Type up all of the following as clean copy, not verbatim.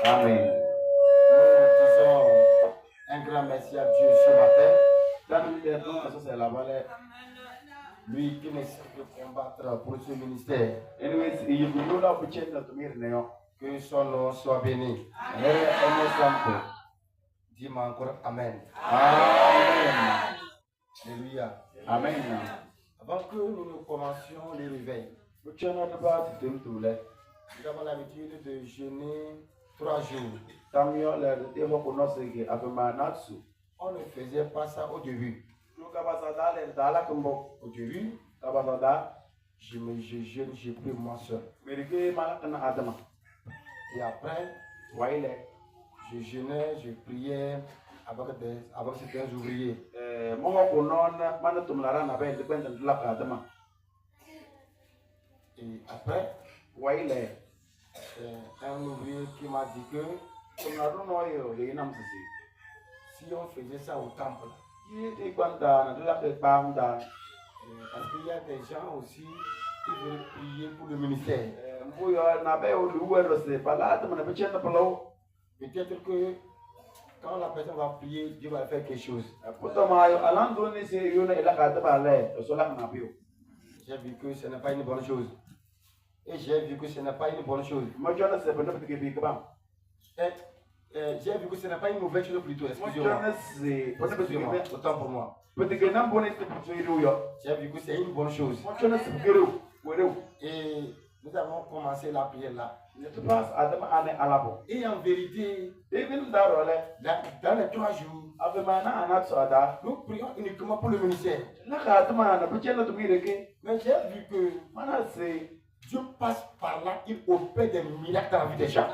Amen. Nous disons un grand merci à Dieu ce matin. Lui qui ne cesse de combattre pour ce ministère. Que son nom soit béni. Dis-moi encore Amen. Amen. Alléluia. Amen. Avant que nous commencions les réveils, nous avons l'habitude de jeûner 3 jours. On ne faisait pas ça au début. Au début, je jeûne, je prie moi seul. Et après, je jeûnais, je priais avec certains ouvriers. Et après, un ouvrier qui m'a dit que si on faisait ça au temple, parce qu'il y a des gens aussi qui veulent prier pour le ministère. Peut-être que quand la personne va prier, Dieu va faire quelque chose. J'ai vu que ce n'est pas une bonne chose. Et j'ai vu que ce n'est pas une bonne chose. J'ai vu que ce n'est pas une mauvaise chose plutôt. Excusez-moi. Autant pour moi. J'ai vu que c'est une bonne chose. Et nous avons commencé la prière là. Et en vérité, dans les 3 jours, nous prions uniquement pour le ministère. Mais j'ai vu que Dieu passe par là, il opère des miracles dans la vie des gens.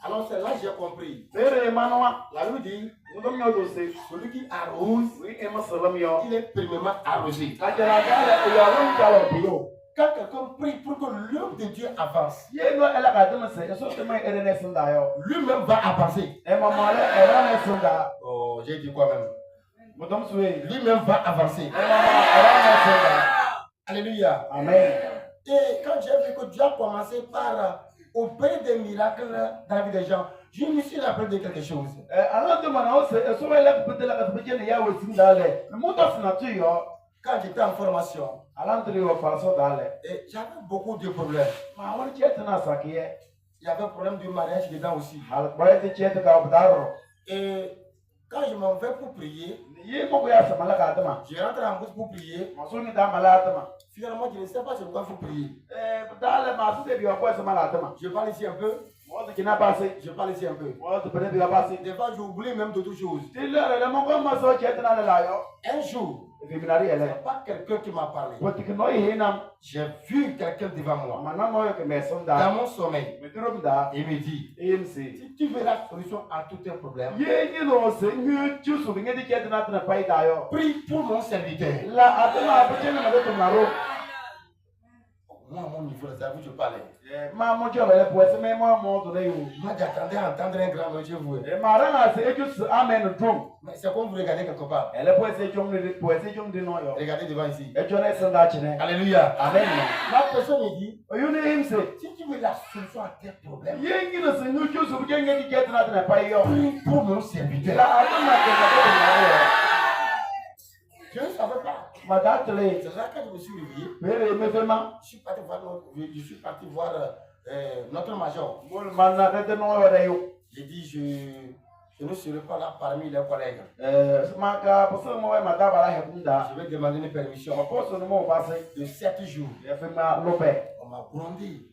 Alors c'est là que j'ai compris. La Bible dit, celui qui arrose, il est premièrement arrosé. Quand quelqu'un prie pour que l'œuvre de Dieu avance, lui-même va avancer. Oh, j'ai dit quoi même? Lui-même va avancer. Alléluia. Amen. Et quand j'ai vu que Dieu a commencé par opérer des miracles dans la vie des gens, je me suis rappelé de quelque chose. Quand j'étais en formation, j'avais beaucoup de problèmes. Il y avait un problème de mariage dedans aussi. Et quand je m'en vais pour prier, je rentre en bouche pour prier. Finalement, je ne sais pas sur quoi il faut prier. Je parle ici un peu. Je parle ici un peu. Des fois, j'oublie même d'autres choses. Un jour, ce n'est pas quelqu'un qui m'a parlé. J'ai vu quelqu'un devant moi. Dans mon sommeil. Il me dit, si tu veux la solution à tous tes problèmes, prie pour mon serviteur. Moi, à mon niveau, ça vous, je parlais. Moi, j'attendais à entendre un grand mot, je vous. Mais c'est comme vous regardez quelque part. Regardez devant ici. Alléluia. Amen. La personne me dit, si tu veux la solution à tes problèmes, prie pour mon serviteur. Je ne savais pas. C'est là que je me suis réveillé. Je suis parti voir notre major. J'ai dit, je ne serai pas là parmi les collègues. Je vais demander une permission de 7 jours. On m'a grondé.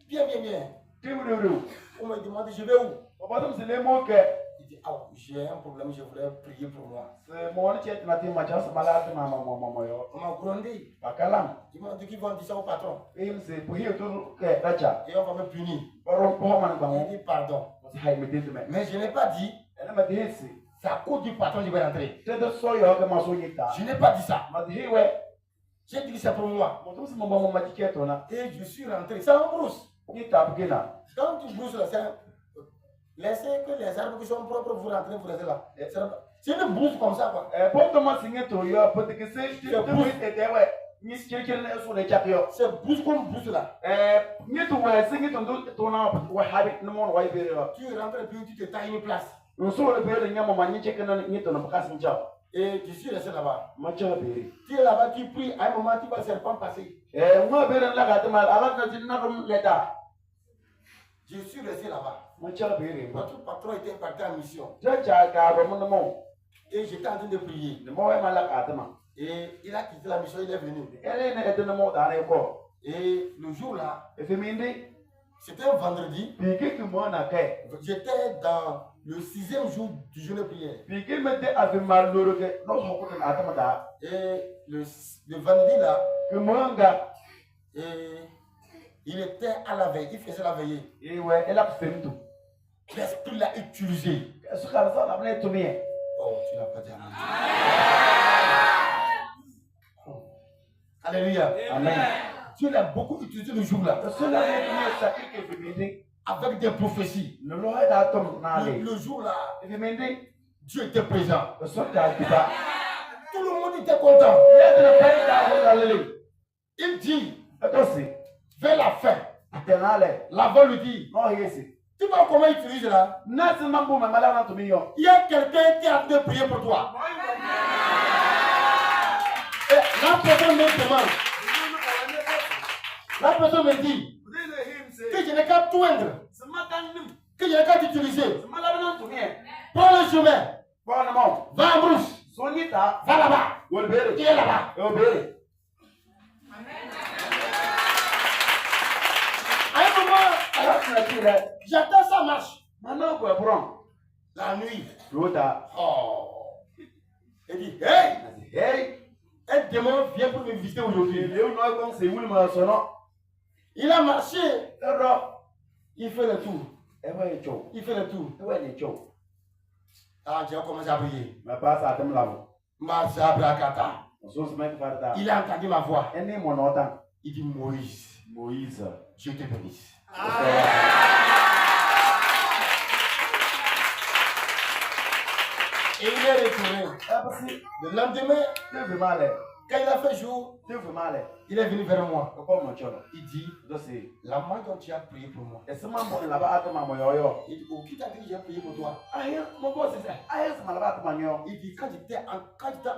Bien. On m'a demandé, je vais où? Il dit, ah, j'ai un problème, je voulais prier pour moi. On m'a grondé. Ils m'ont dit qu'ils vont dire ça au patron. Et on va me punir. Il dit pardon. Mais je n'ai pas dit, c'est à cause du patron que je vais rentrer. Je n'ai pas dit ça. J'ai dit que c'est pour moi. Et je suis rentré. C'est en brousse. Quand tu brousses là, laissez que les arbres qui sont propres vous rentrez, vous restez là. C'est une brousse comme ça, quoi. C'est bouche comme bouche là. Tu rentres et puis tu te tailles une place. Et tu suis resté là-bas. Tu es là-bas, tu pries, à un moment tu vois le serpent passer. Je suis resté là-bas. Notre patron était parti en mission. Et j'étais en train de prier. Et il a quitté la mission, il est venu. Et le jour là, c'était un vendredi. J'étais dans le 6e jour du jeûne de prière. Et le vendredi là, il était à la veille, il faisait la veillée. L'esprit l'a utilisé. Oh, tu n'as pas dit amen. Alléluia. Amen. Dieu l'a beaucoup utilisé le jour là. Avec des prophéties. Le jour là, Dieu était présent. Tout le monde était content. Il dit, vers la fin, l'avant lui dit, tu vois comment il utilise là? Il y a quelqu'un qui a de prier pour toi. Et la personne me demande, la personne me dit que je n'ai qu'à toindre, que je n'ai qu'à t'utiliser. Prends le chemin, va en brousse, va là-bas, il est là-bas. À un moment, j'attends ça marche. La nuit. Oh. Il dit, hey, un démon vient pour me visiter aujourd'hui. Il a marché. Il fait le tour. Il fait le tour. Ah, j'ai commencé à prier. Il a entendu ma voix. Il dit, Moïse, Dieu te bénisse. Et il est retourné. Le lendemain, quand il a fait jour, il est venu vers moi. Il dit, la main dont tu as prié pour moi. Il dit, oh, qui t'a dit que j'ai prié pour toi? Il dit, quand j'étais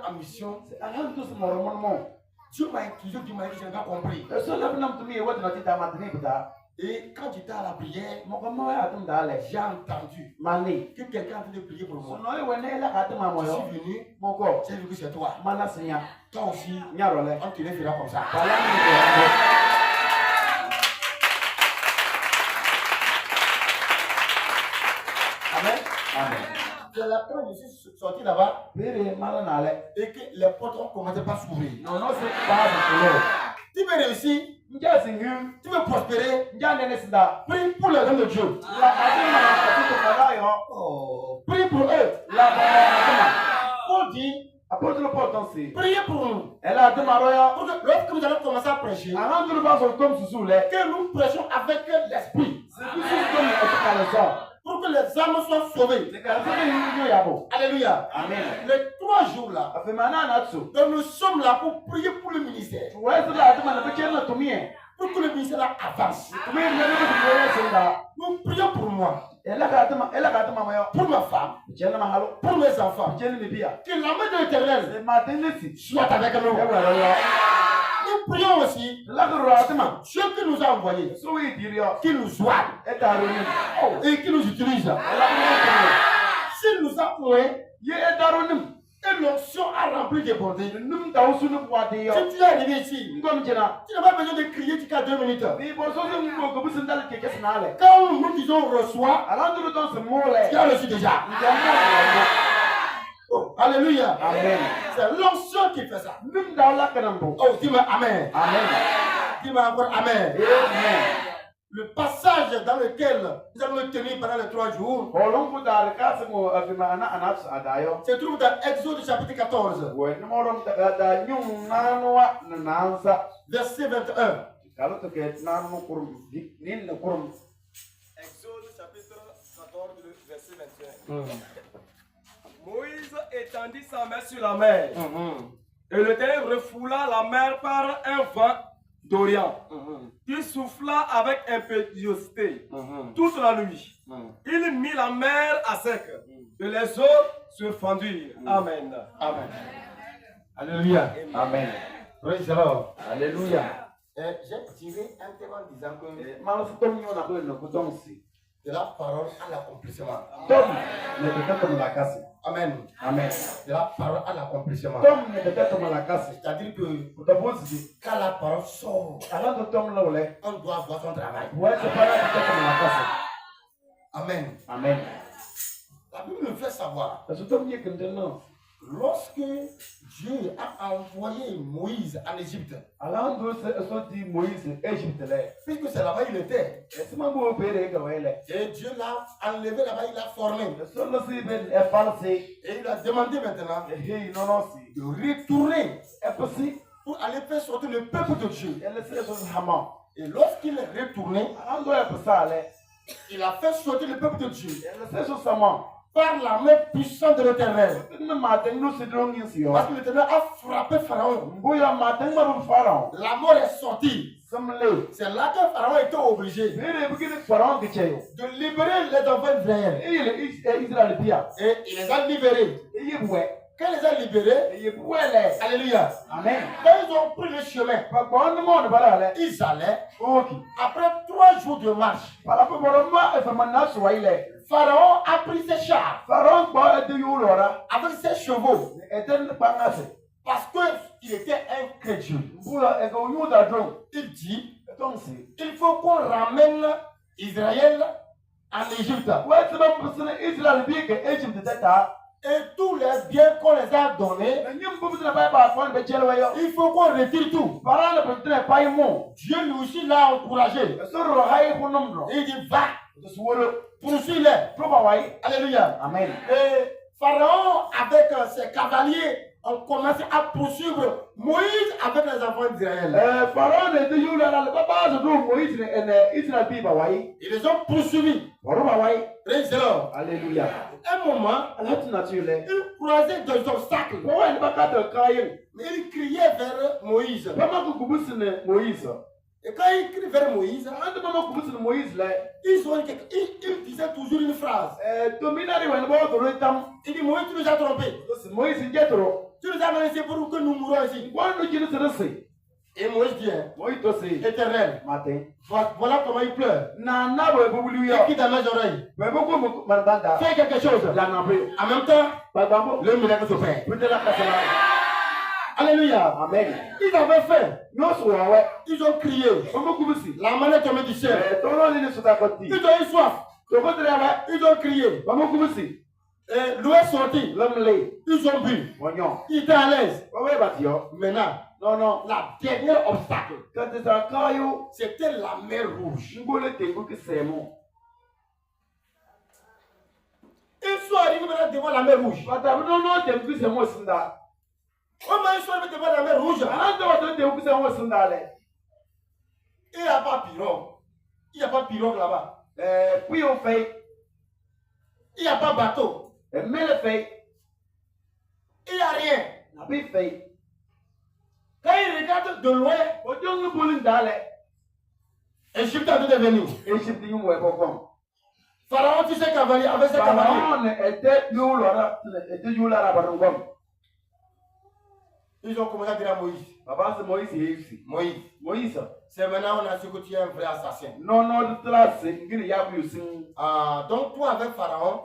en mission, Dieu m'a utilisé d'une manière que je n'ai pas compris. Et quand j'étais à la prière, j'ai entendu que quelqu'un a de prier pour moi. Je suis venu, j'ai vu que c'est toi. Toi aussi, on te les fera comme ça. Amen. C'est la première fois que je suis sorti là-bas et que les portes ont commencé par s'ouvrir. Tu veux réussir, tu veux prospérer, prie pour le nom de Dieu. Prie pour eux. Paul dit, priez pour nous. Lorsque nous allons commencer à prêcher, que nous prêchons avec l'esprit. Pour que les âmes soient sauvées. Alléluia. Amen. Les 3 jours là, donc nous sommes là pour prier pour le ministère. Pour que le ministère là avance. Nous prions pour moi. Pour ma femme. Pour mes enfants. Que la main de l'Éternel soit avec nous. Nous prions aussi Dieu qui nous a envoyés, qui nous soigne et qui nous utilise. S'il nous a oué et l'onction a rempli des bordées. Si tu es arrivé ici, tu n'as pas besoin de crier jusqu'à 2 minutes. Quand nous disons reçois, tu as reçu déjà. Oh, alléluia. Amen. C'est l'onction qui fait ça. Oh, dis-moi Amen. Amen. Dis-moi encore Amen. Amen. Le passage dans lequel nous allons nous tenir pendant les 3 jours se trouve dans Exode chapitre 14, verset 21. Exode chapitre 14, verset 21. Moïse étendit sa main sur la mer. Et l'Éternel refoula la mer par un vent d'Orient qui souffla avec impétuosité toute la nuit. Il mit la mer à sec et les eaux se fendirent. Amen. Amen. Alléluia. Amen. Praise the Lord. Alléluia. J'ai tiré un thème en disant que de la parole à l'accomplissement. Amen. Amen. De la parole à l'accomplissement. C'est-à-dire que quand la parole sort, on doit avoir son travail. Amen. Amen. La Bible nous fait savoir. Lorsque Dieu a envoyé Moïse en Égypte, puisque c'est là-bas il était, et Dieu l'a enlevé là-bas, il l'a formé, et il a demandé maintenant de retourner pour aller faire sortir le peuple de Dieu. Et lorsqu'il est retourné, il a fait sortir le peuple de Dieu par la main puissante de l'Éternel. Parce que l'Éternel a frappé Pharaon. La mort est sortie. C'est là que Pharaon était obligé de libérer les enfants d'Israël. Et il les a libérés. Quand il les a libérés, alléluia, amen. Quand ils ont pris le chemin, ils allaient. Après 3 jours de marche, Pharaon a pris ses chars avec ses chevaux parce qu'il était incrédule. Il dit il faut qu'on ramène Israël en Égypte. Et tous les biens qu'on les a donnés, il faut qu'on retire tout. Dieu lui aussi l'a encouragé. Il dit va, poursuis-les. Alléluia. Amen. Et Pharaon avec ses cavaliers ont commencé à poursuivre Moïse avec les enfants d'Israël. Ils les ont poursuivis. Praise the Lord. Alléluia. Un moment, ils croisaient des obstacles. Mais ils criaient vers Moïse. Et quand ils crient vers Moïse, ils disaient toujours une phrase. Il dit Moïse, tu nous as trompés. Tu nous as menacé pour que nous mourons ici. Et Moïse dit, Éternel, voilà comment il pleure. Et qui dans mes oreilles. Fais quelque chose. En même temps, le miracle se fait. Alléluia. Amen. Ils avaient faim. Ils ont crié. La manne est tombée du ciel. Ils ont eu soif. Ils ont crié. L'eau est sortie. Ils ont bu. Ils étaient à l'aise. Maintenant, la dernière obstacle, c'était la mer Rouge. Ils sont arrivés maintenant devant la mer Rouge. Comment ils sont arrivés devant la mer Rouge? Il n'y a pas pirogue. Il n'y a pas pirogue là-bas. Il n'y a pas bateau. Il n'y a rien. Quand ils regardent de loin, Égypte a dû devenir. Pharaon, tu sais cavalier, avec ses cavaliers. Ils ont commencé à dire à Moïse. Moïse, c'est maintenant on a su que tu es un vrai assassin. Donc toi avec Pharaon,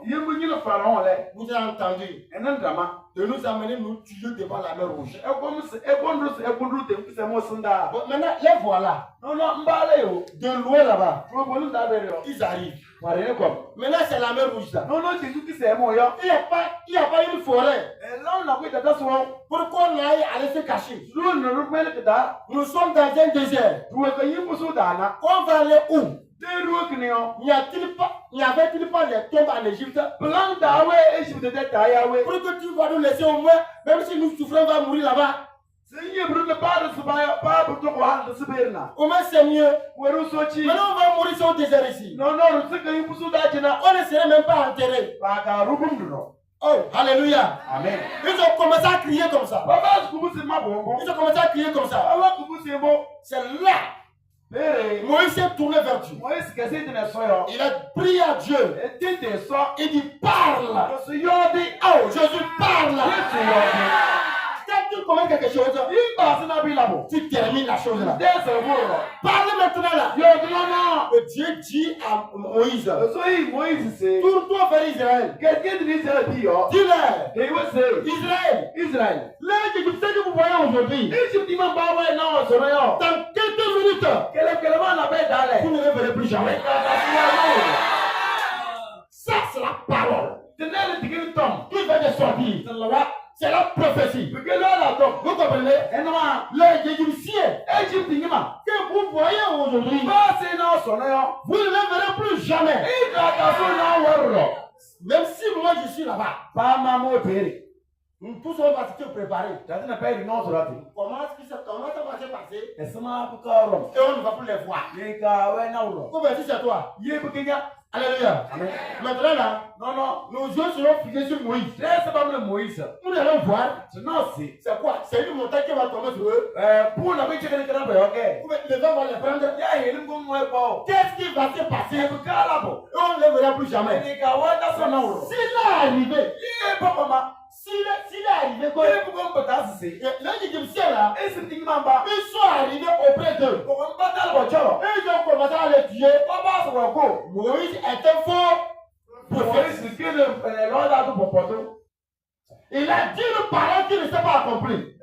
vous avez entendu de nous amener nous tuer devant la mer Rouge. Bon, maintenant les voilà. De loin là-bas. Ils arrivent. Maintenant c'est la mer Rouge là. Il n'y a pas une forêt. Pour qu'on aille aller se cacher. Nous sommes dans un désert. On va aller où? N'y avait-il pas les tombes en Égypte? Pour que tu vas nous laisser au moins, même si nous souffrons, on va mourir là-bas. Au moins c'est mieux. Maintenant on va mourir sur le désert ici. On ne serait même pas enterré. Oh, alléluia. Amen. Ils ont commencé à crier comme ça. Ils ont commencé à crier comme ça. C'est là. Moïse s'est tourné vers Dieu. Il a prié à Dieu. Il dit, parle. Oh, Jésus, parle. Quand tu commences quelque chose, tu termines la chose là. Parle maintenant là. Dieu dit à Moïse, tourne-toi vers Israël. Dis-leur, les Égyptiens que vous voyez aujourd'hui, dans quelques minutes, vous ne les verrez plus jamais. Ça, c'est la parole qui va de sortir. C'est la prophétie. Vous comprenez? Les Égyptiens que vous voyez aujourd'hui, vous ne les verrez plus jamais. Même si moi je suis là-bas, nous tous on va se préparer. Comment ça va se passer? Et on ne va plus les voir. Comment si c'est toi? Alléluia. Amen. Maintenant là, nos yeux seront fixés sur Moïse. Nous allons voir. C'est quoi? C'est une montagne qui va tomber sur eux. Le vent va les prendre. Qu'est-ce qui va se passer? Et on ne les verra plus jamais. S'il est arrivé, s'il est arrivé, les Égyptiens là, ils sont arrivés auprès d'eux. Ils ont commencé à les tuer. Moïse est un faux prophète. Il a dit une parole qui ne s'est pas accomplie.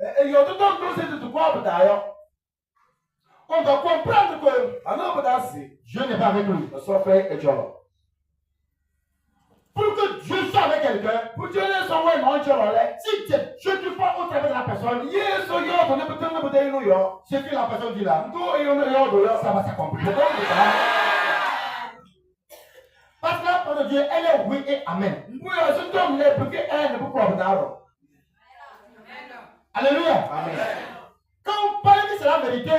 On doit comprendre que Dieu n'est pas avec lui. Pour que Dieu soit avec quelqu'un, si Dieu tu parles au travers de la personne, ce que la personne dit là, ça va s'accomplir. Parce que la parole de Dieu, elle est oui et amen. Alléluia. Amen. Quand on parle que c'est la vérité,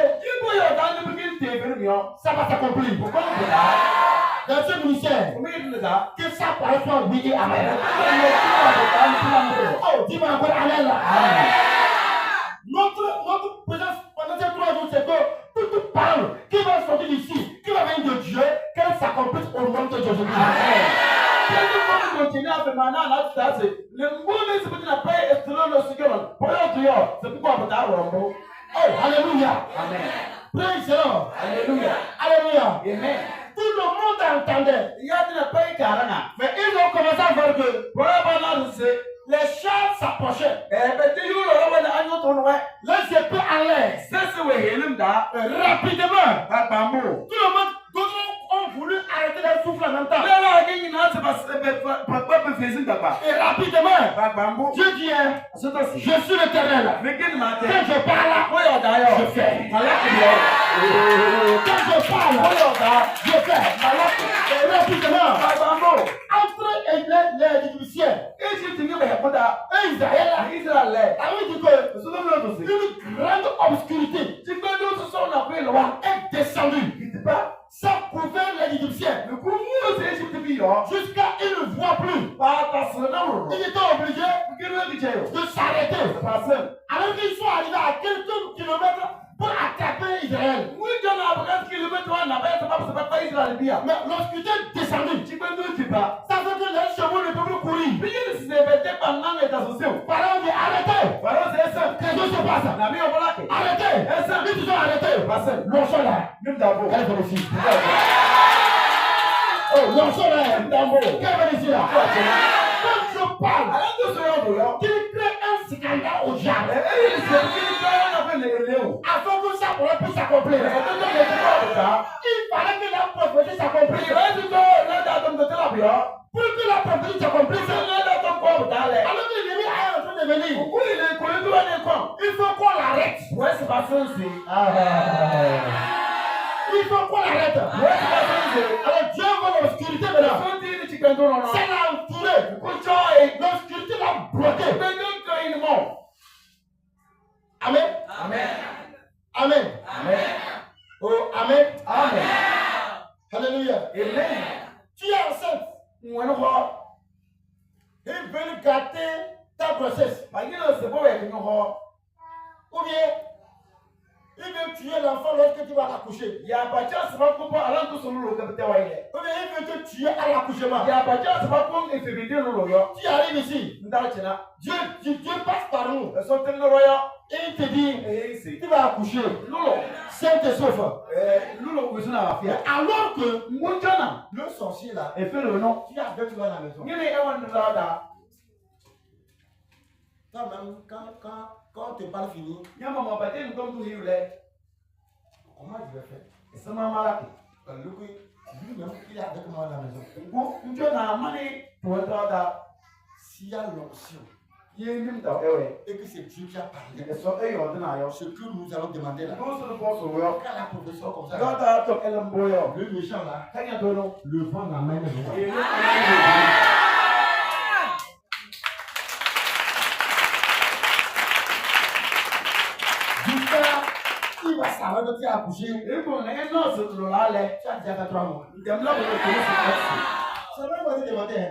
ça va s'accomplir. Dans ce ministère, que sa parole soit oui et amen. Oh, dis-moi encore amen là. Notre présence pendant ces 3 jours, c'est que toute parole qui va sortir d'ici, qui va venir de Dieu, qu'elle s'accomplisse au nom de Jésus. Oh, alléluia. Amen. Praise the Lord. Alléluia. Alléluia. Amen. Tout le monde entendait. Mais ils ont commencé à voir que les chars s'approchaient. Les épées en l'air. Rapidement. Tout le monde ont voulu arrêter leur souffle en même temps. Et rapidement, Dieu dit, je suis l'Éternel. Quand je parle, je fais. Quand je parle, je fais. Et rapidement, entre les Égyptiens et Israël avait dit que une grande obscurité est descendue. Ça pouvait les Égyptiens jusqu'à ils ne voient plus. Ils étaient obligés de s'arrêter. Alors qu'ils sont arrivés à quelques kilomètres pour attraper Israël. Mais l'obscurité est descendue. Ça veut dire que les chevaux ne peuvent plus courir. Pharaon dit arrêtez. Qu'est-ce qui se passe? Arrêtez. Ils ont arrêté. L'onction là. Elle est ici. Oh, l'onction là. Qu'elle est ici là. Quand je parle, qu'il crée un scandale au diable. Afin que ça puisse s'accomplir. Il fallait que la prophétie s'accomplisse. Pour que la prophétie s'accomplisse, alors que l'ennemi est en train de venir. Il faut qu'on l'arrête. Il faut qu'on l'arrête. Alors Dieu veut l'obscurité maintenant. Ça l'a entouré. L'obscurité l'a bloqué. Amen. Amen. Amen. Amen. Oh, amen. Amen. Alléluia. Amen. Tu es enceinte. ils veulent gâter ta grossesse. Ou bien, ils veulent tuer l'enfant lorsque tu vas l'accoucher. Ou bien, ils veulent te tuer à l'accouchement. Tu arrives ici. Dieu passe par nous. Et il te dit, tu vas accoucher. Sainte et sauf. Alors que le sorcier là, tu as avec toi à la maison. Toi-même, quand on te parle fini, comment je vais faire? Lui-même, il est avec moi à la maison. S'il y a l'onction, et que c'est Dieu qui a parlé, ce que nous allons demander là, quand la profession comme ça, le méchant là, le vent l'amène. Il va savoir que tu as accouché. Tu as déjà fait 3 mois. C'est même pas de demander.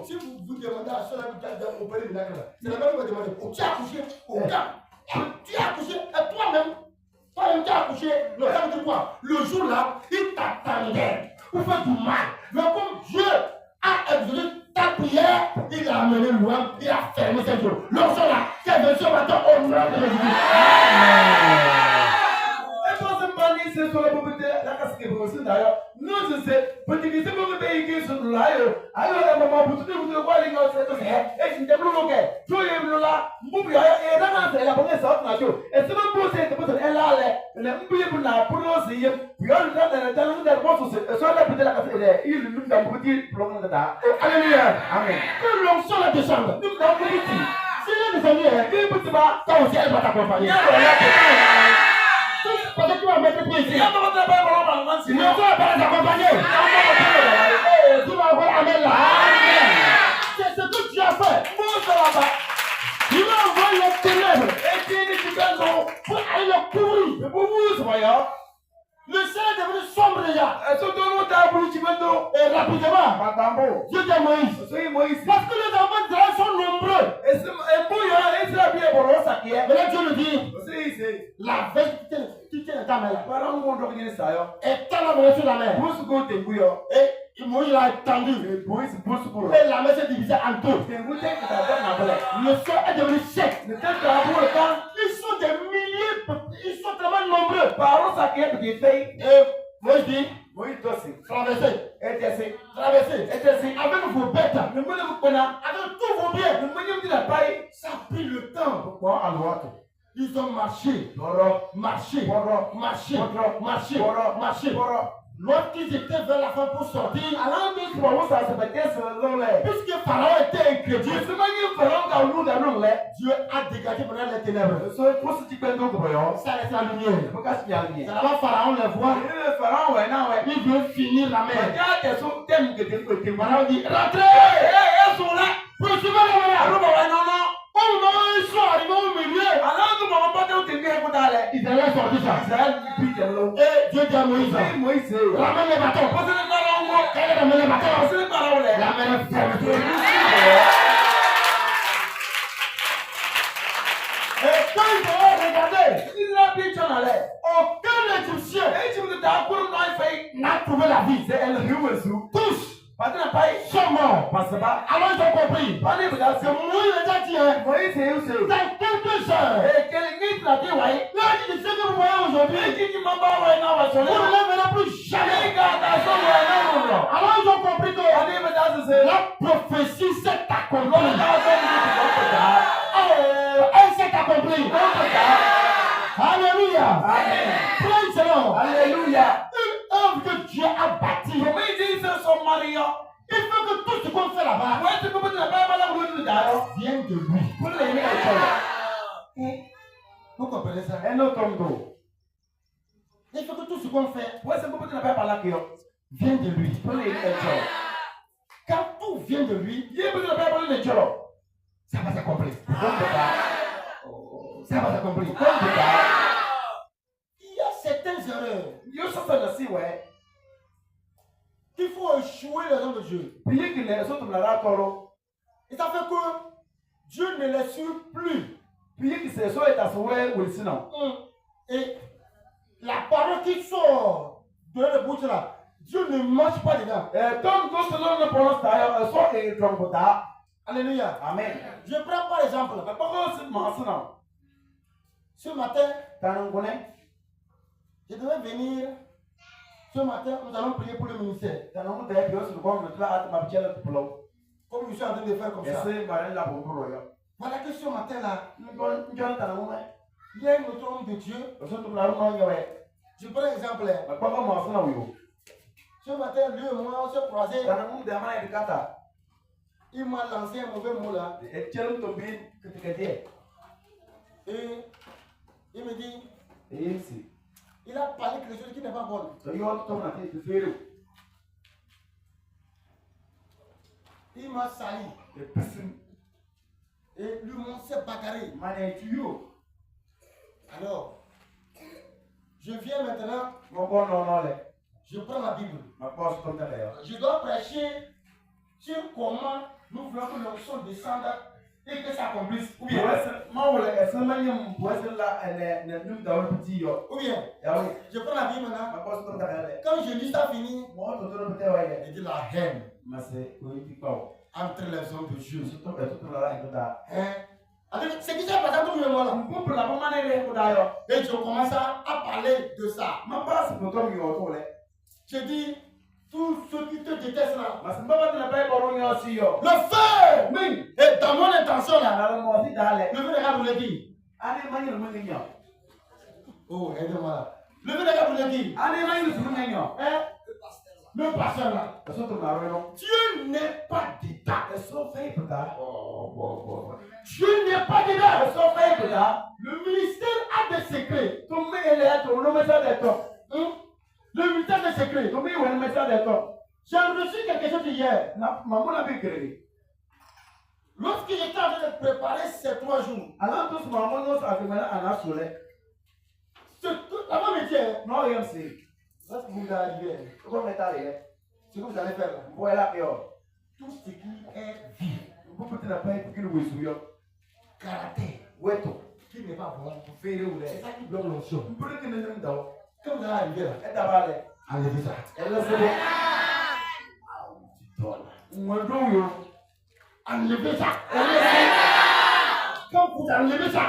Si vous demandez à ceux-là qui ont opéré le nacre, c'est la même chose de demander. Tu as accouché au cas. Tu as accouché et toi-même tu as accouché. Le temps de quoi? Le jour là, il t'attendait pour faire du mal. Mais comme Dieu a exaucé ta prière, il a amené loin, il a fermé ses yeux. Le jour là, qui est venu ce matin au nom de Jésus. Alléluia. Amen. Que l'onction la descende. Si les amis, toi aussi elle va t'accompagner. Parce que tu vas mettre pied ici. Ne va pas les accompagner. Tu vas avoir Amen là. C'est ce que tu as fait. Tu vas envoyer les ténèbres pour aller le couvrir. Le ciel est devenu sombre déjà. Et rapidement, Dieu dit à Moïse. Parce que les enfants d'Israël sont nombreux. Et là Dieu lui dit, la veille qui tient ta main là, et t'as la main sur la mer. Et Moïse l'a étendu. Et la mer s'est divisée en deux. Le sol est devenu sec. Ils sont des milliers, ils sont tellement nombreux. Et Moïse dit, traversez, avec vos bêtes, avec tous vos biens. Ça a pris le temps. Ils ont marché. Lorsqu'ils étaient vers la fin pour sortir, puisque Pharaon était incrédule, Dieu a dégagé pendant les ténèbres. Ça reste la lumière. C'est là-bas Pharaon les voit. Il veut finir la mer. Pharaon dit, rentrez. Poursuivez la mer. Au moment où ils sont arrivés au milieu, ils allaient sortir ça. Et Dieu dit à Moïse, ramène les bâtons. Quand il ramène les bâtons, la mer est fermée. Et quand ils ont regardé, aucun Égyptien n'a trouvé la vie. Tous sont morts. Alors ils ont compris. C'est Moïse déjà dit, dans quelques heures, là, il dit ce que vous voyez aujourd'hui, vous ne le verrez plus jamais. Alors ils ont compris que la prophétie s'est accomplie. Elle s'est accomplie. Alléluia. Praise the Lord. Alléluia. Une œuvre que Dieu a bâtie. Il faut que tout ce qu'on fait là-bas vienne de lui. Vous comprenez ça? Il faut que tout ce qu'on fait vienne de lui. Quand tout vient de lui, ça va s'accomplir. Ça va s'accomplir. Il y a certaines erreurs qu'il faut échouer le nom de Dieu. Et ça fait que Dieu ne les suit plus. Et la parole qui sort de la bouche là, Dieu ne mange pas dedans. Alléluia. Amen. Je prends par exemple. Ce matin, je devais venir. Ce matin, nous allons prier pour le ministère. Comme je suis en train de faire comme ça. Voilà que ce matin-là, il y a un autre homme de Dieu. Je prends l'exemple. Ce matin, lui et moi, on s'est croisés. Il m'a lancé un mauvais mot là. Et il me dit, il a parlé quelque chose qui n'est pas bon. Il m'a sali. Et lui, on s'est bagarré. Alors, je viens maintenant. Je prends la Bible. Je dois prêcher sur comment nous voulons que l'onction descende et que ça accomplisse. Ou bien, je prends la Bible maintenant. Quand je lis ça fini, il dit la haine entre les hommes de Dieu. C'est qui s'est passé pour nous et moi là. Et je commence à parler de ça. Je dis, tous ceux qui te détestent là, le feu! Oui. Et dans mon intention là, le feu des gars vous le dit. Oh, aidez-moi là. Le feu des gars vous le dit. Le pasteur là. Dieu n'est pas dedans. Dieu n'est pas dedans. Le ministère a des secrets. Le ministère des secrets. J'ai reçu quelque chose hier. Lorsque j'étais en train de préparer ces 3 jours, la femme me dit, lorsque vous arrivez, ce que vous allez faire là, tout ce qui est vie, caractère, qui n'est pas bon, c'est ça qui bloque l'onction. Quand vous allez arriver là, enlevez ça. Enlevez ça. Quand vous enlevez ça,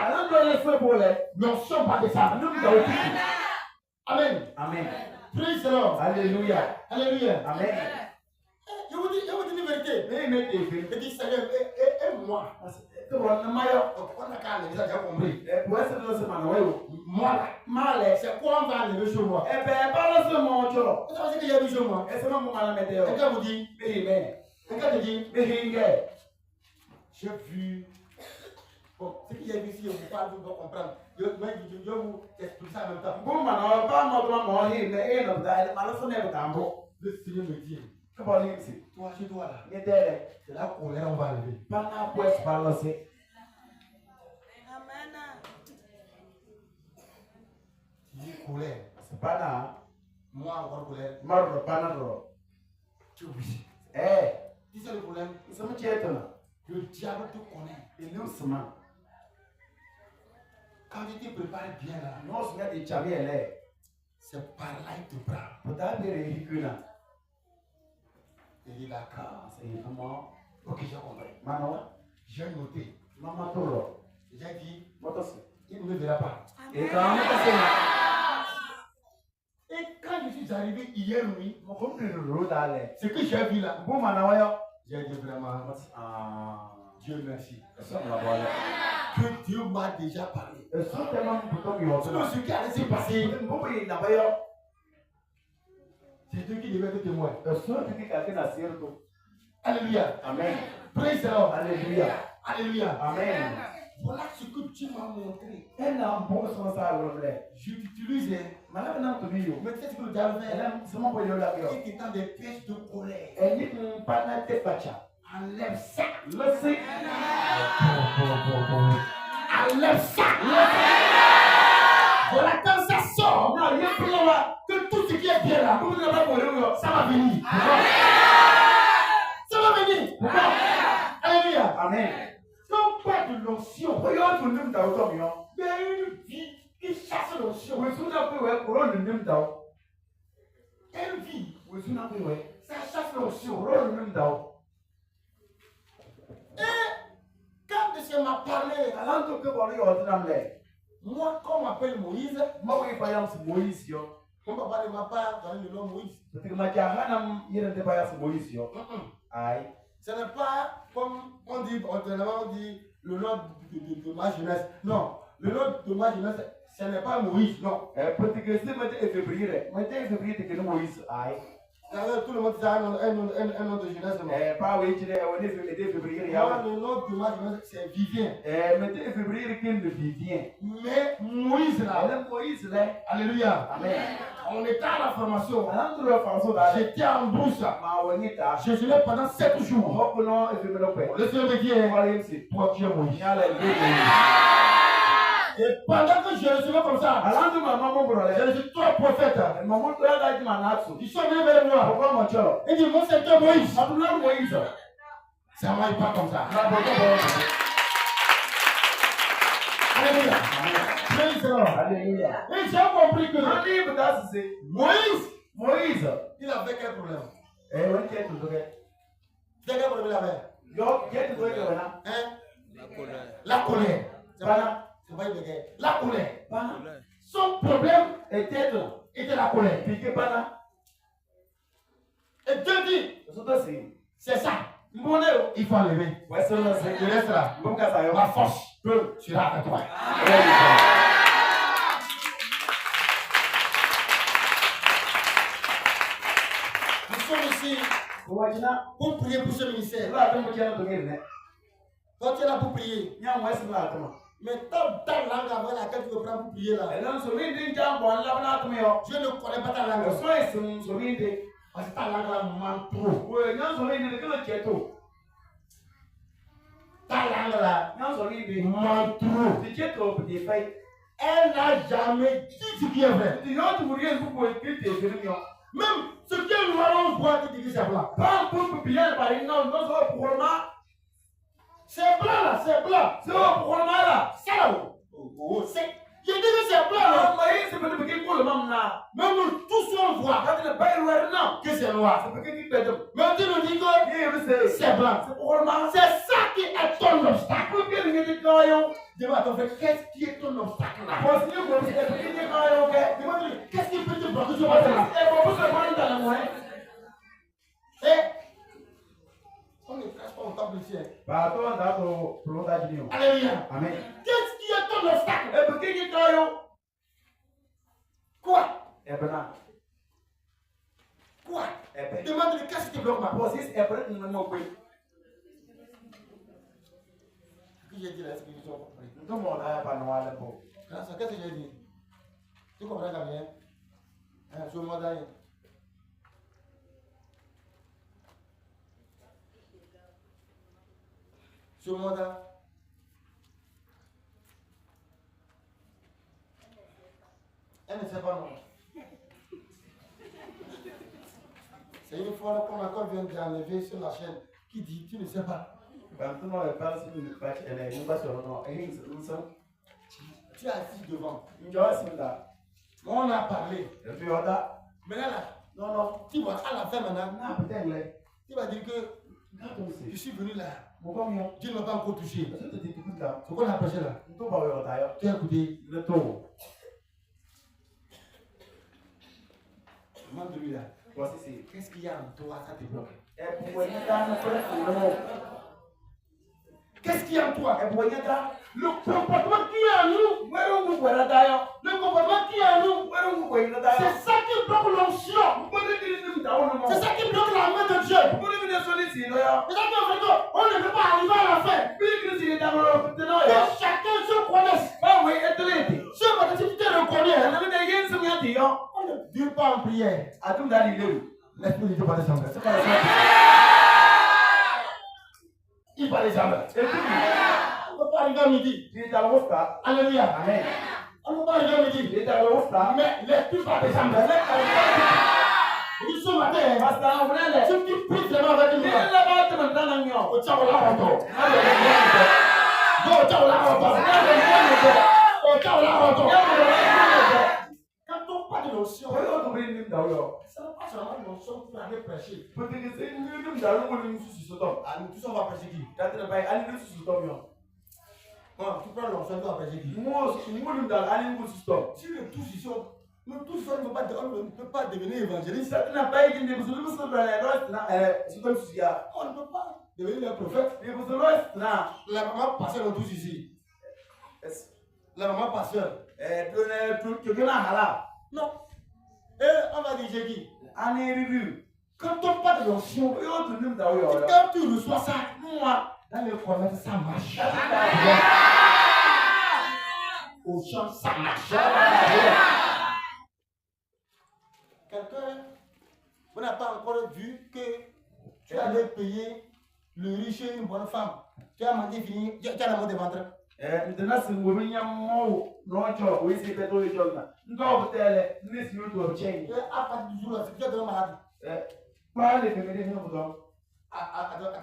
l'onction va descendre. Amen. Amen. Praise the Lord. Alléluia. Alléluia. Amen. Je vous dis une vérité. Je dis Seigneur, et moi. On a qu'à enlever ça, j'ai compris. Moi, c'est quoi on va enlever sur moi? Vous savez ce que j'ai vu sur moi? Et quand vous dites, et quand je dis, j'ai vu. Bon, ce que j'ai vu ici, je vous parle, vous devez comprendre. Je vous explique ça en même temps. Le Seigneur me dit, toi, chez toi là, c'est la colère, on va enlever. Tu dis colère. Moi, encore colère. Tu oublies. Tu sais le problème? Le diable te connaît. Quand tu te prépares bien là, c'est par là qu'il te prend. Il dit d'accord. Ok, j'ai compris. J'ai noté. J'ai dit, il ne me verra pas. Et quand je suis arrivé hier nuit, ce que j'ai vu là, j'ai dit vraiment, Dieu merci. Que Dieu m'a déjà parlé. C'est ce qui allait se passer. C'est Dieu qui devait être témoin. Alléluia. Amen. Praise the Lord. Alléluia. Alléluia. Amen. Voilà ce que tu m'as montré. Je t'utilise. Mais tu sais ce que le diable fait? Il t'étend des pièges de colère. Enlève ça. Enlève ça. Voilà quand ça sort. Que tout ce qui est bien là, ça va venir. Ça va venir. Alléluia. Amen. Non pas de l'onction. Pour yon tout le monde dans Mais une vie qui chasse l'onction. oui, sous la paix, ouais, pour le même dans. Une vie, Oui, sous la paix, ouais. ça chasse l'onction. Pour le même dans. Et quand le Seigneur m'a parlé, Alors, tout le monde est ordinaire là. moi, quand on m'appelle Moïse, Moi, oui, par exemple, Moïse, yo. mon papa ne m'a pas donné le nom Moïse. Parce que ma diarana, il n'était pas là, Moïse, yo. Aïe. Ce n'est pas comme on dit, ordinairement, on dit le nom de ma jeunesse. Non, le nom de ma jeunesse, ce n'est pas Moïse, non. Parce que c'est maintenant février. Maintenant février, c'est que Moïse. Aïe. Tout le monde a un nom de jeunesse. Non. Pas oui, tu es, on est février. Moi, le nom de ma jeunesse, c'est Vivien. Maintenant février, qui ne Vivien. Mais Moïse, là. Moïse, là. Alléluia. Amen. On était à la formation. J'étais en brousse. Je gelais pendant 7 jours. Le Seigneur me dit, toi tu es Moïse. Et pendant que je recevais comme ça, je suis toi prophète. Ils sont venus vers moi. Ils disent, mon Seigneur Moïse. Ça ne marche pas comme ça. Alléluia. Praise the Lord. Alléluia. Et j'ai compris que Moïse, il avait quel problème? Quel problème il avait? Hein? La colère. C'est pas une guerre. La colère. Son problème était la colère. Et Dieu dit, c'est ça. Il faut enlever. Je reste là. Ma force sera avec toi. Nous sommes ici pour prier pour ce ministère. Toi, tu es là pour prier. Mais ta langue avec laquelle tu veux prendre pour prier là, je ne connais pas ta langue. Parce que ta langue là manque trop. Ta langue là manque trop. Elle n'a jamais dit ce qui est vrai. Même ce qui est noir, on voit que tu dis c'est blanc. C'est blanc là, c'est blanc. C'est là. C'est là-haut. Je dis que c'est blanc là. Même nous tous on voit que c'est noir. Mais tu nous dis que c'est blanc. C'est ça qui est ton obstacle. Dis-moi à ton frère, qu'est-ce qui est ton obstacle là? Dis-moi, qu'est-ce qui peut te bloquer sur votre là? On ne cache pas au temple du ciel. Alléluia. Amen. Qu'est-ce qui est ton obstacle? Quoi? Quoi? Demande-lui qu'est-ce qui te bloque ma voix. J'ai dit là, est-ce que tu as compris? Qu'est-ce que j'ai dit? Tu comprends Gabriel? Je me demande. Je me demande. Elle ne sait pas non. C'est une fois qu'on encore vient d'enlever sur la chaîne qui dit tu ne sais pas. Tu es assis devant. On a parlé. Maintenant là, tu vois, à la fin maintenant, tu vas dire que je suis venu là. Dieu ne m'a pas encore touché. C'est quoi la prochaine là? Tu as écouté. Demande-lui là. Qu'est-ce qu'il y a en toi, ça te bloque? Qu'est-ce qu'il y a en toi? Le comportement qui est en nous. Le comportement qui est en nous. C'est ça qui bloque l'onction. C'est ça qui bloque la main de Dieu. C'est ça on ne peut pas arriver à la fin. Que chacun se connaisse. Ce matin, si tu te reconnais, on ne dure pas en prière. L'esprit de Dieu va descendre. Il va descendre. On ne peut pas arriver à midi. Alléluia. Amen. On ne peut pas arriver à midi. Mais l'esprit va descendre. ce matin, ceux qui prient vraiment avec nous, quand on parle de l'onction, ça n'est pas seulement une onction pour aller prêcher. Nous tous on va prêcher qui? Tu prends l'onction, tu vas prêcher qui? Si nous tous ici, nous tous on ne peut pas devenir évangéliste. On ne peut pas devenir un prophète. La maman pasteur, nous tous ici. La maman pasteur. Non. Et on va dire j'ai dit. Quand on parle de l'onction, quand tu reçois ça, moi, dans le commerce, ça marche. Au champ, ça marche. Quelqu'un, vous n'avez pas encore vu que tu allais payer le riche une bonne femme. Tu as mangé fini, tu as la mot de ventre. À partir du jour là, tu as de malade. Tu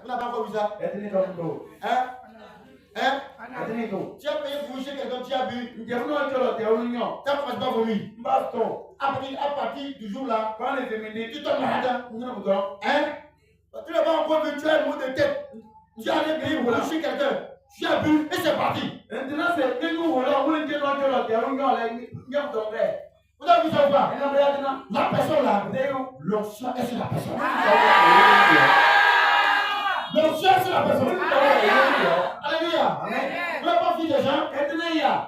n'as pas encore vu ça? Hein? Tu as payé pour chez quelqu'un, tu as bu. Tu as commencé pas vomir. À partir du jour là, tu tombes malade. Hein? Tu n'as pas encore vu, tu as un mot de tête. Tu as allé payer pour chez quelqu'un. Tu as bu et c'est parti. Vous avez vu ça ou pas? La personne là, l'onction est sur la personne. L'onction est sur la personne. Alléluia. Vous n'avez pas vu des gens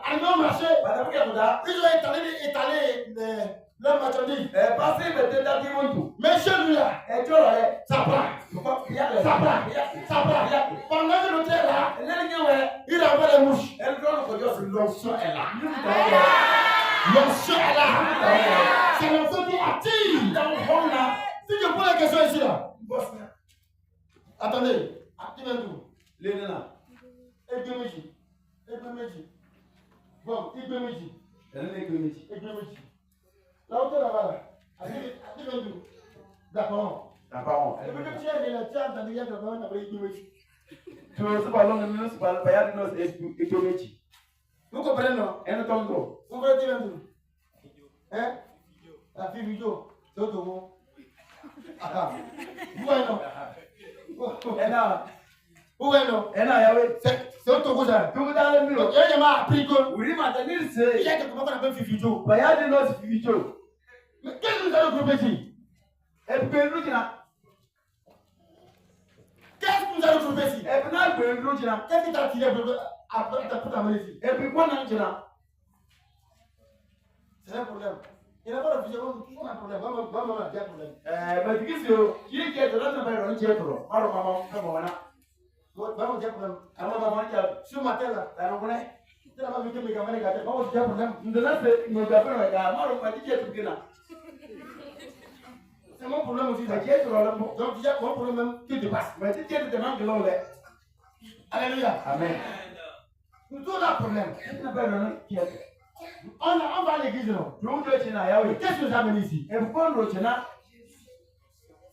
arrivés au marché, ils ont étalé leur marchandise. Mais chez lui là, ça prend. Pendant que l'autre est là, il envoie les mouches. L'onction est là. L'onction est là. C'est l'onction qui attire. Si je pose la question ici là. Attendez. Activez-vous. Bon, là où tu es là-bas là. Activez-vous. D'accord. Et puis que tu as entendu, il y a quelqu'un qui appelle Igbemeji. Vous comprenez non? Vous comprenez tout? Hein? La fille vidéo, c'est autre mot. Ah, vous voyez non? Vous voyez non? C'est autre mot ça. Il y a appris que il y a quelque chose qu'on appelle fille vidéo. Mais qu'est-ce que vous avez groupé ici? Qu'est-ce que vous avez trouvé ici? Qu'est-ce qui t'a tiré après ta main ici? C'est un problème. Il n'y a pas de vision, on a un problème. Maman a bien problème. Maman a bien problème. Ce matin là, tu n'as pas vu que mes gamins les gâtés. Maman a bien problème. C'est mon problème aussi. Donc, il y a mon problème qui dépasse. Alléluia. Amen. Nous tous on a un problème. On va à l'église, non? Qu'est-ce que vous amenez ici?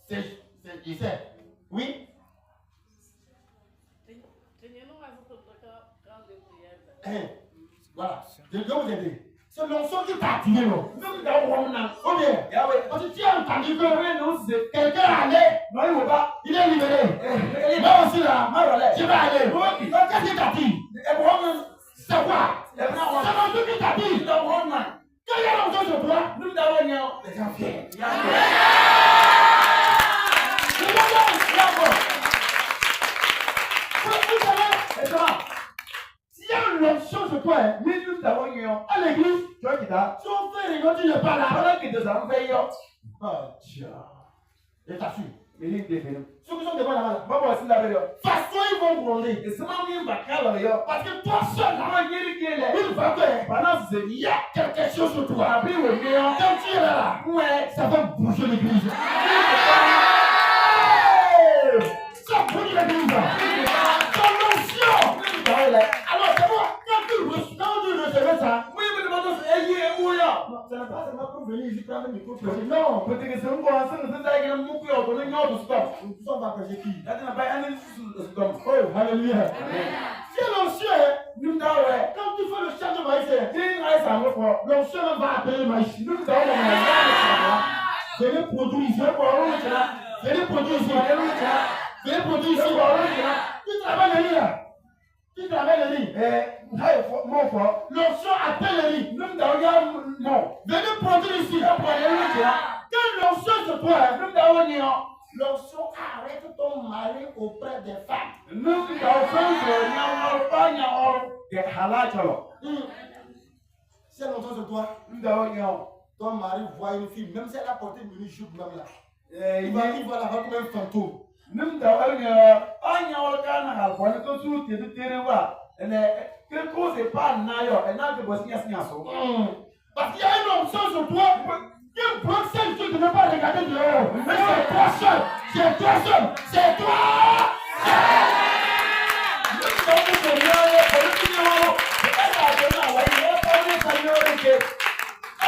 C'est oui? Voilà. Je dois vous aider. C'est l'onction qui t'a attiré, non? Ou bien, parce que tu as entendu que quelqu'un allait, il est libéré. Moi aussi là, je vais aller. Donc, qu'est-ce qui t'attire? C'est quoi? C'est l'onction qui t'attire. Quelle est l'onction sur toi? Les gens fiers. S'il y a une onction sur toi, à l'église, si on fait réunion, tu n'es pas là. Oh, tiens. Et t'as su. Ceux qui sont devant là-bas, façon ils vont gronder. Parce que toi seul, là, il va faire. Il y a quelque chose sur toi. Quand tu es là, ça va bouger l'église. Ça bouge l'église. Ton onction. Alors c'est moi, quand tu recevais ça, ce n'est pas seulement pour venir ici prendre le micro. Non, peut-être que c'est un bon ensemble, c'est ça qui est mon cœur, on est de stop. Nous sommes pas prêcher qui? Là, tu n'as pas un stop. Oh, alléluia. Si l'ancien, nous quand tu fais le champ de maïs, l'ancien va appeler le maïs. Nous venez produire ici, venez produire ici, venez produire ici. Tu travailles le riz là. Tu travailles le riz. L'ancien appelle le riz. Venez produire ici. Quand l'ancien se trouve, l'ancien arrête ton mari auprès des femmes. Si l'ancien se trouve, ton mari voit une fille, même si elle a porté une mini-jupe même là, il va la voir comme un fantôme. Parce qu'il y a une option sur toi qui bloque celle que tu ne peux pas regarder dehors. Mais c'est toi seul, c'est toi seul, c'est toi.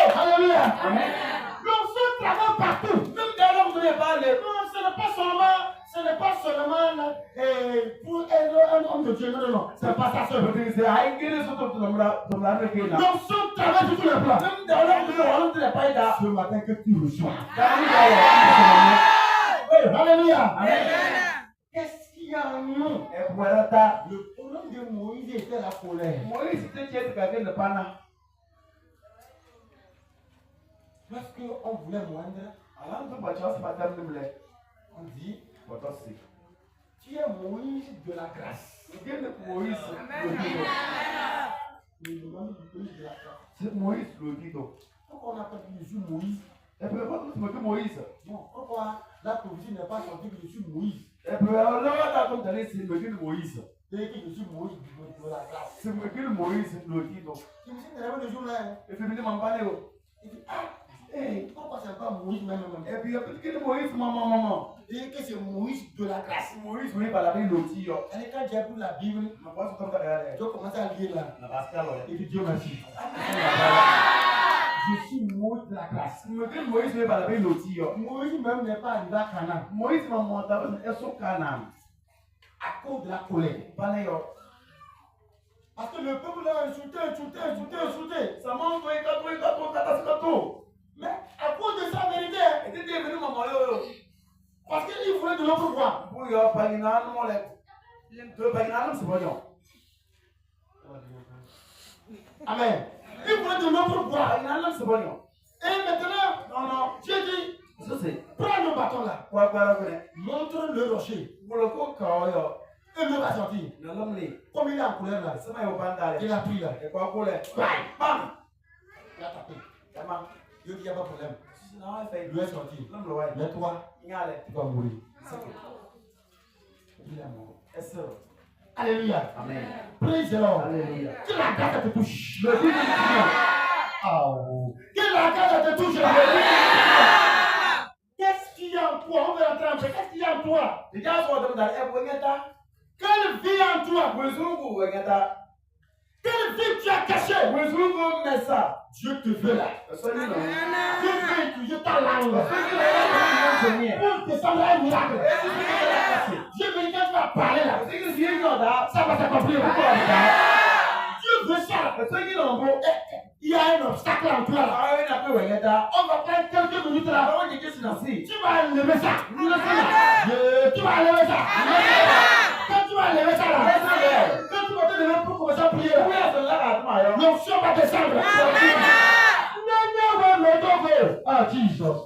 Oh, alléluia. L'onction travaille partout. Même d'ailleurs, vous devez parler. Non, ce n'est pas seulement pour un homme de Dieu. Non. C'est pas ça seul. L'onction travaille sur tous les plans. Même d'ailleurs, vous devez parler. Ce matin que tu reçois. Alléluia. Qu'est-ce qu'il y a en nous? Le problème de Moïse était la colère. Moïse était quelqu'un de pana. Lorsqu'on voulait moindre, on dit, tu es Moïse de la grâce. Moïse c'est Moïse le guido. Pourquoi on appelle Jésus Moïse? Non, pourquoi la prophétie n'est pas sortie que je suis Moïse? Et que je suis Moïse de la grâce. C'est Moïse le guido. Je me suis réveillé le jour là. Et puis, il dit, pourquoi c'est pas Moïse même? Et puis, il dit Moïse, maman. Et que c'est Moïse de la grâce. Moïse, oui, par la Bible aussi. Et quand j'ai pris la Bible, je commence à lire là. Et puis, Dieu merci. Je suis Moïse de la grâce. Moïse, oui, par la Bible aussi. Moïse même n'est pas arrivé à Canaan. Moïse, maman, est sur Canaan. À cause de la colère. Parce que le peuple l'a insulté. Ça manque mais à cause de sa vérité, parce qu'il voulait de l'autre voie. Amen. Il voulait de l'autre voie. Et maintenant, Dieu dit, prends le bâton là. Montre le rocher. Et il va sortir. Comme il est en colère là. Il a pris là. Bam! Il a tapé. Dieu dit, il n'y a pas de problème. Lui est sorti. Mais toi, tu vas mourir. Il est mort. Alléluia. Amen. Praise the Lord. Alléluia. Que la grâce te touche. Le Dieu que la grâce te touche. Qu'est-ce qu'il y a en toi? On veut entrer en paix. Qu'est-ce qu'il y a en toi? Quelle vie en toi? Quelle vie tu as cachée? Dieu te veut là. Dieu veut utiliser ta langue pour te sembler un miracle. Dieu veut quand tu vas parler là, ça va s'accomplir. Dieu veut ça. Il y a un obstacle en toi là. On va prendre quelques minutes là. Tu vas lever ça. Tu vas lever ça. Quand tu vas lever ça là, quand tu vas te lever pour commencer à prier là, l'onction va descendre. Ah, Jesus.